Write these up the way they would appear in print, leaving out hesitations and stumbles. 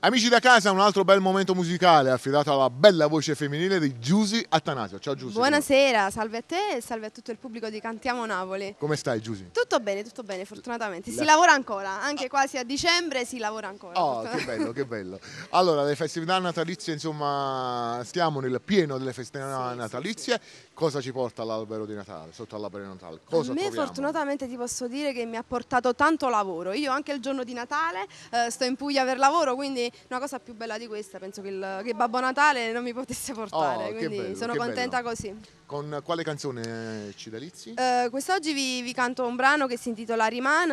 Amici da casa, un altro bel momento musicale affidato alla bella voce femminile di Giusy Attanasio. Ciao Giusy. Buonasera, salve a te e salve a tutto il pubblico di Cantiamo Napoli. Come stai Giusy? Tutto bene, fortunatamente. Si lavora ancora, anche quasi a dicembre si lavora ancora. Oh, che bello, che bello. Allora, le festività natalizie, insomma, stiamo nel pieno delle festività natalizie. Cosa ci porta all'albero di Natale, sotto all'albero di Natale? Cosa A me troviamo? fortunatamente ti posso dire che mi ha portato tanto lavoro. Io anche il giorno di Natale sto in Puglia per lavoro, quindi una cosa più bella di questa penso che Babbo Natale non mi potesse portare, che quindi bello, sono che contenta bello. così. Con quale canzone ci delizi? Quest'oggi vi canto un brano che si intitola Riman,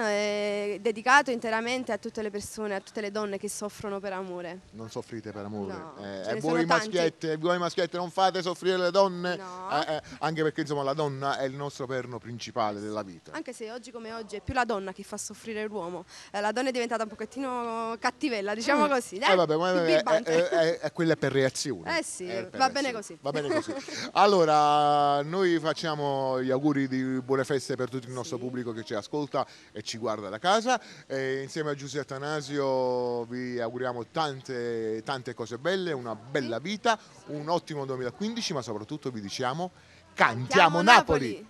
dedicato interamente a tutte le persone, a tutte le donne che soffrono per amore. Non soffrite per amore. No, E ce ne voi sono tanti. maschietti non fate soffrire le donne, No. anche perché insomma la donna è il nostro perno principale della vita. Anche se oggi come oggi è più la donna che fa soffrire l'uomo, la donna è diventata un pochettino cattivella, diciamo così. Vabbè, più birbante. quella è per reazione. Sì, È per va bene reazione. così. Va bene così. Allora, noi facciamo gli auguri di buone feste per tutto il nostro pubblico che ci ascolta e ci guarda da casa. E insieme a Giusy Attanasio vi auguriamo tante cose belle, una bella vita, un ottimo 2015, ma soprattutto vi diciamo Cantiamo Napoli!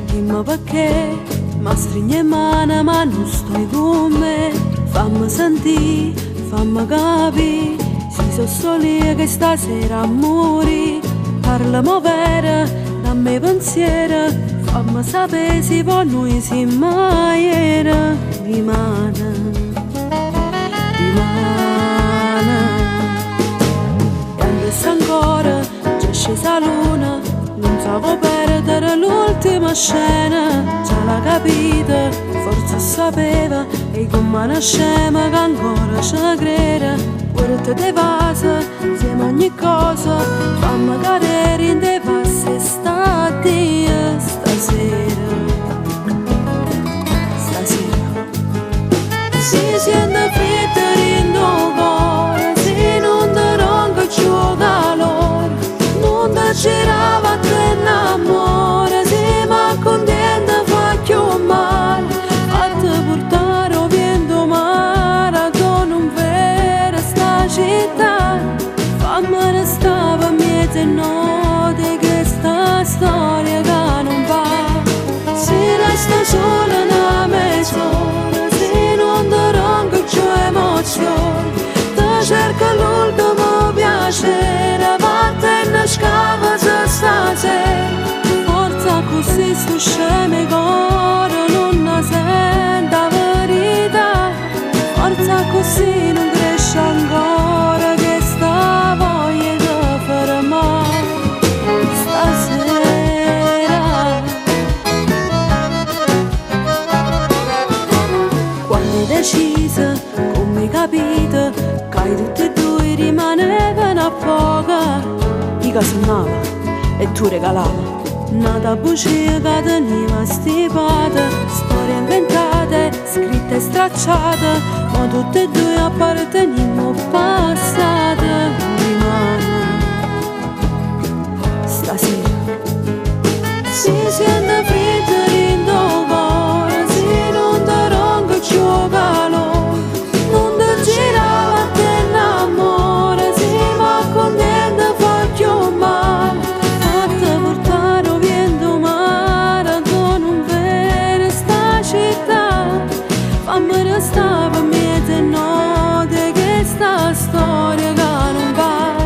Dimmi perché mi stringe mano ma non stai con me. Fammi sentire, fammi capire, si sono soli che stasera amori. Parlami vera, dammi pensiero, fammi sapere se per noi si mai era. Rimane. E adesso ancora c'è scesa luna, non so perdere l'ultima scena. Già l'ha capita, forse sapeva, e come una scema che ancora ci crede. Porta dei vasi, insieme a ogni cosa, fammi cadere in dei passi stati stasera. Si sente freddo in tuo cuore, se non ti ronca più calore, non ti girava a te innamore, se mi contenta fa più male, fatti portare o vento mare, con un vero sta città, fammi restare a mezzo notte che sta storia che non va, si resta sola una mezz'ora, se non ti ronca più emozione, ti cerca l'ultimo piacere, vattene scava stasera, forza così sto scemi cuore non ne sente la verità, forza così non cresce ancora che sta voglia di fare male stasera. Quando hai deciso, come hai capito, che tutti e due rimanevano a poco, io sognavo e tu regalava. Nata bugia che teniva stipata, storie inventate, scritte e stracciate, ma tutte e due apparteniamo passate. Rimane stasera. Si sente freddo in tuo cuore, se non ti ronca più calore, non ti girava a te innamore, se mi contenta fa più male, fatti portare o vento mare, con un vero sta città, fammi restare per mezzo notte che sta storia che non va,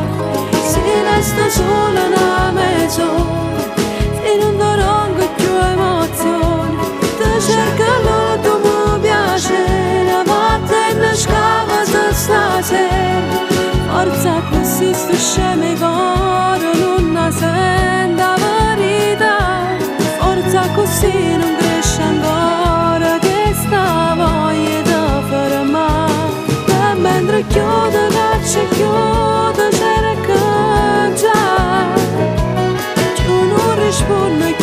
spune